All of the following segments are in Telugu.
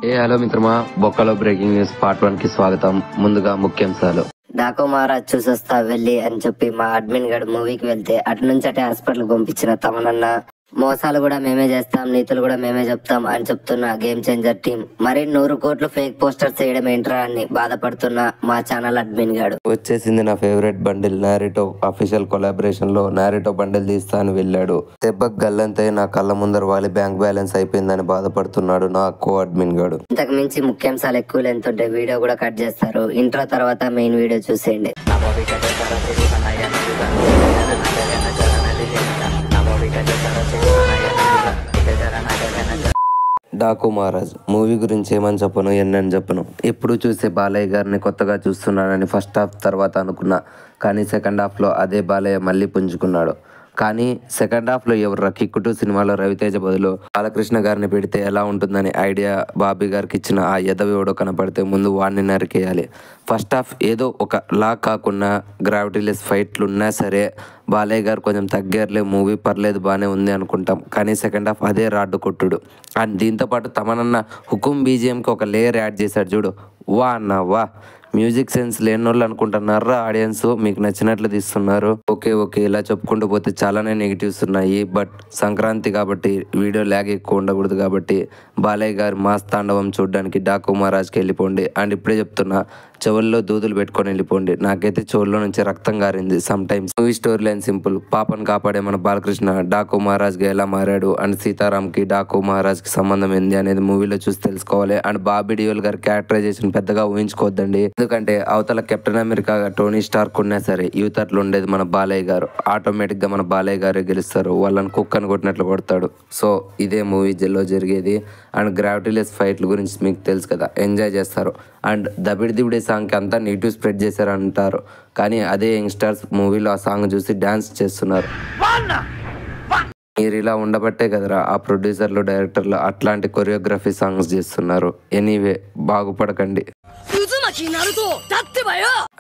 హలో మిత్రమా, బొక్కలో బ్రేకింగ్ న్యూస్ పార్ట్ 1 కి స్వాగతం. ముందుగా ముఖ్యాంశాలు. డాకు మహారాజ్ చూసొస్తా వెళ్ళి అని చెప్పి మా అడ్మిన్ గడు మూవీకి వెళ్తే అటు నుంచి అటే హాస్పిటల్ పంపించిన తమనన్న మోసాలు కూడా మేమే చేస్తాం, నీతులు కూడా మేమే చెప్తాం అని చెప్తున్న గేమ్ చేంజర్ టీం మరి 100 కోట్లు ఫేక్ పోస్టర్స్ చేయడం ఏంట్రా అని బాధపడుతున్న మా ఛానల్ అడ్మిన్ గాడు. వచ్చేసింది నా ఫేవరెట్ బండిల్ నారిటో అఫీషియల్ కొలాబరేషన్ లో నారిటో బండిల్ తీస్తా అని వెళ్ళాడు. దెబ్బకు గల్లంతే నా కళ్ళ ముందర వాలి బ్యాంక్ బ్యాలెన్స్ అయిపోయిందని బాధపడుతున్నాడు నా కో అడ్మిన్ గాడు. ఇంతకు మించి ముఖ్యాంశాలు ఎక్కువ లేంతుంటే వీడియో కూడా కట్ చేస్తారు. ఇంట్రో తర్వాత మెయిన్ వీడియో చూసేయండి. డాకు మహారాజ్ మూవీ గురించి ఏమని చెప్పను, ఎన్నని చెప్పను. ఎప్పుడు చూసే బాలయ్య గారిని కొత్తగా చూస్తున్నానని ఫస్ట్ హాఫ్ తర్వాత అనుకున్నా, కానీ సెకండ్ హాఫ్ లో అదే బాలయ్య మళ్ళీ పుంజుకున్నాడు. కానీ సెకండ్ హాఫ్ లో ఎవరు కిక్కుటూ సినిమాలో రవితేజ బదులు బాలకృష్ణ గారిని పెడితే ఎలా ఉంటుందని ఐడియా బాబీ గారికి ఇచ్చిన ఆ ఎదవివడో కనపడితే ముందు వాడిని నరికేయాలి. ఫస్ట్ హాఫ్ ఏదో ఒక లా కాకుండా గ్రావిటీలెస్ ఫైట్లు ఉన్నా సరే బాలయ్య గారు కొంచెం తగ్గారులే, మూవీ పర్లేదు బాగానే ఉంది అనుకుంటాం. కానీ సెకండ్ హాఫ్ అదే రాడ్డు కొట్టుడు. అండ్ దీంతోపాటు తమనన్న హుకుం బీజిఎంకి ఒక లేయర్ యాడ్ చేశాడు చూడు, వా అన్న వా. మ్యూజిక్ సెన్స్ లేని వాళ్ళు అనుకుంటున్నారా ఆడియన్స్, మీకు నచ్చినట్లు తీస్తున్నారు. ఓకే ఇలా చెప్పుకుంటూ పోతే చాలానే నెగిటివ్స్ ఉన్నాయి. బట్ సంక్రాంతి కాబట్టి వీడియో ల్యాగ్ ఎక్కువ ఉండకూడదు కాబట్టి బాలయ్య గారి మాస్ తాండవం చూడడానికి డాకు మహారాజ్కి వెళ్ళిపోండి. అండ్ ఇప్పుడే చెప్తున్నా, చెవుల్లో దూదులు పెట్టుకొని వెళ్ళిపోండి. నాకైతే చెవుల్లో నుంచి రక్తం గారింది. Sometimes movie story line simple, పాపను కాపాడే మన బాలకృష్ణ డాకు మహారాజ్గా ఎలా మారాడు అండ్ సీతారాంకి డాకు మహారాజ్కి సంబంధం ఏంది అనేది మూవీలో చూసి తెలుసుకోవాలి. అండ్ బాబీ డియోల్ గారి క్యారెక్టరైజేషన్ పెద్దగా ఊహించుకోవద్దండి, ఎందుకంటే అవతల కెప్టెన్ అమెరికా టోనీ స్టార్క్ ఉన్నా సరే యూత్ అట్లా ఉండేది మన బాలయ్య గారు. ఆటోమేటిక్గా మన బాలయ్య గారే గెలుస్తారు, వాళ్ళని కుక్కని కొట్టినట్లు కొడతాడు. సో ఇదే మూవీలో జరిగేది. అండ్ గ్రావిటీలెస్ ఫైట్ల గురించి మీకు తెలుసు కదా, ఎంజాయ్ చేస్తారు. అండ్ దబిడి దిబిడి సాంగ్కి అంతా నెగిటివ్ స్ప్రెడ్ చేశారు అంటారు, కానీ అదే యంగ్స్టర్స్ మూవీలో ఆ సాంగ్ చూసి డ్యాన్స్ చేస్తున్నారు. మీరు ఇలా ఉండబట్టే కదరా ఆ ప్రొడ్యూసర్లు డైరెక్టర్లు అట్లాంటి కొరియోగ్రఫీ సాంగ్స్ చేస్తున్నారు. ఎనీవే బాగుపడకండి.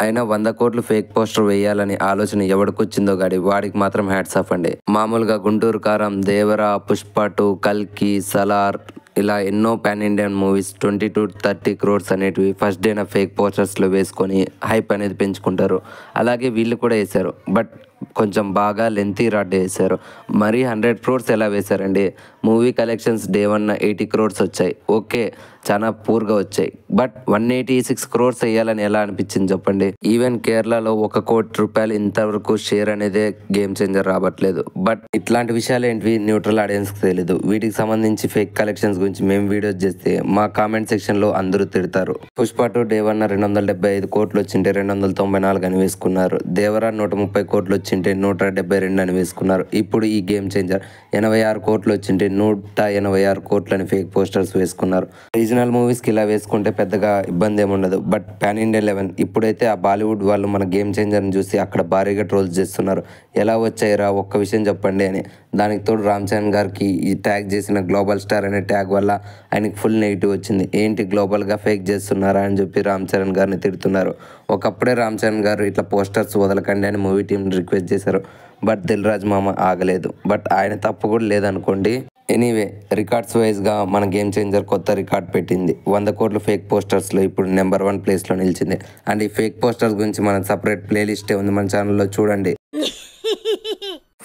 అయినా 100 కోట్లు ఫేక్ పోస్టర్ వేయాలని ఆలోచన ఎవడికొచ్చిందో గాడి వాడికి మాత్రం హ్యాట్స్ ఆఫ్ అండి. మామూలుగా గుంటూరు కారం, దేవరా, పుష్ప 2, కల్కి, సలార్ ఇలా ఎన్నో pan Indian movies 20 to 30 crores అనేటివి ఫస్ట్ డేన ఫేక్ పోస్టర్స్లో వేసుకొని హైప్ అనేది పెంచుకుంటారు. అలాగే వీళ్ళు కూడా వేశారు, బట్ కొంచెం బాగా లెంతీ రాడ్ వేశారు. మరీ 100 crores ఎలా వేశారండి? మూవీ కలెక్షన్స్ డే 1 80 crores వచ్చాయి. ఓకే, చాలా పూర్గా వచ్చాయి. బట్ 186 crores వేయాలని ఎలా అనిపించింది చెప్పండి? ఈవెన్ కేరళలో 1 కోటి రూపాయలు ఇంతవరకు షేర్ అనేదే గేమ్ చేంజర్ రావట్లేదు. బట్ ఇట్లాంటి విషయాలు ఏంటివి న్యూట్రల్ ఆడియన్స్కి తెలీదు. వీటికి సంబంధించి ఫేక్ కలెక్షన్స్ గురించి మేము వీడియోస్ చేస్తే మా కామెంట్ సెక్షన్లో అందరూ తిడతారు. పుష్ప 2 డే 1 275 కోట్లు వచ్చింటే 294 అని వేసుకున్నారు. దేవరా 130 కోట్లు వచ్చింటే 172 అని వేసుకున్నారు. ఇప్పుడు ఈ గేమ్ చేంజర్ 86 కోట్లు వచ్చింటే 186 కోట్లు అని ఫేక్ పోస్టర్స్ వేసుకున్నారు. రీజనల్ మూవీస్కి ఇలా వేసుకుంటే పెద్దగా ఇబ్బంది ఏముండదు. బట్ పాన్ ఇండియా 11 ఇప్పుడైతే ఆ బాలీవుడ్ వాళ్ళు మన గేమ్ చేంజర్ని చూసి అక్కడ భారీగా ట్రోల్స్ చేస్తున్నారు. ఎలా వచ్చాయిరా ఒక్క విషయం చెప్పండి అని. దానికి తోడు రామ్ చరణ్ గారికి ఈ ట్యాగ్ చేసిన గ్లోబల్ స్టార్ అనే ట్యాగ్ వల్ల ఆయనకి ఫుల్ నెగిటివ్ వచ్చింది. ఏంటి గ్లోబల్గా ఫేక్ చేస్తున్నారా అని చెప్పి రామ్ చరణ్ గారిని తిడుతున్నారు. ఒకప్పుడే రామ్ చరణ్ గారు ఇట్లా పోస్టర్స్ వదలకండి అని మూవీ టీం రిక్వెస్ట్ చేశారు. బట్ దిల్ రాజు మామ ఆగలేదు. బట్ ఆయన తప్పు కూడా లేదనుకోండి. ఎనీవే రికార్డ్స్ వైజ్గా మన గేమ్ చేంజర్ కొత్త రికార్డ్ పెట్టింది. 100 కోట్లు ఫేక్ పోస్టర్స్లో ఇప్పుడు నెంబర్ 1 ప్లేస్లో నిలిచింది. అండ్ ఈ ఫేక్ పోస్టర్స్ గురించి మన సపరేట్ ప్లేలిస్టే ఉంది మన ఛానల్లో, చూడండి.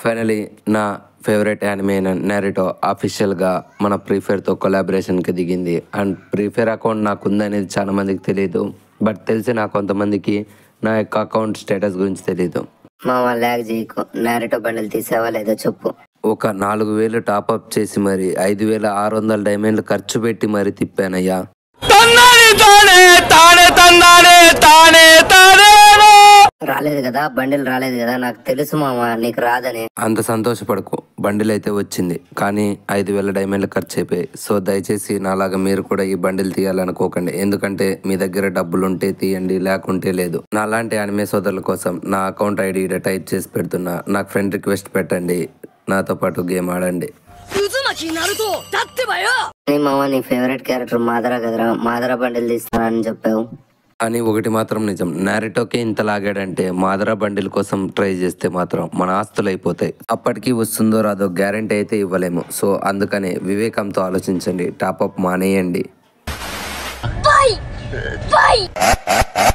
ఫైనలీ నా ఫేవరెట్ యానిమే నారుటో అఫీషియల్గా మన ప్రీఫైర్తో కొలాబరేషన్కి దిగింది. అండ్ ప్రీఫైర్ అకౌంట్ నాకు ఉందనేది చాలా మందికి తెలియదు. బట్ తెలిసి నాకు కొంతమందికి నా యొక్క అకౌంట్ స్టేటస్ గురించి తెలియదు. మామ ల్యాగ్ చేయకు, నారుటో బండిల్ తీసావా లేదో చెప్పు. ఒక 4000 టాప్అప్ చేసి మరి 5600 డైమండ్లు ఖర్చు పెట్టి మరి తిప్పానయ్యా. రాలేదు కదా బండిల్, రాలేదు కదా, నాకు తెలుసు మామ నీకు రాదని. అంత సంతోషపడకు, బండిల్ అయితే వచ్చింది, కానీ 5000 డైమండ్లు ఖర్చు అయిపోయాయి. సో దయచేసి నాలాగా మీరు కూడా ఈ బండిల్ తీయాలనుకోకండి. ఎందుకంటే మీ దగ్గర డబ్బులు ఉంటే తీయండి, లేకుంటే లేదు. నాలాంటి అనిమే సోదరుల కోసం నా అకౌంట్ ఐడి టైప్ చేసి పెడుతున్నా. నాకు ఫ్రెండ్ రిక్వెస్ట్ పెట్టండి, నాతో పాటు గేమ్ ఆడండి. మామ నీ ఫేవరెట్ క్యారెక్టర్ మాదరా కదరా, మాదరా బండిల్ తీస్తానని చెప్పావు. అని ఒకటి మాత్రం నిజం, నారుటోకే ఇంత లాగాడంటే మాదరా బండిల్ కోసం ట్రై చేస్తే మాత్రం మన ఆస్తులు అయిపోతాయి. అప్పటికి వస్తుందో రాదో గ్యారంటీ అయితే ఇవ్వలేము. సో అందుకనే వివేకంతో ఆలోచించండి, టాప్అప్ మానేయండి. Bye.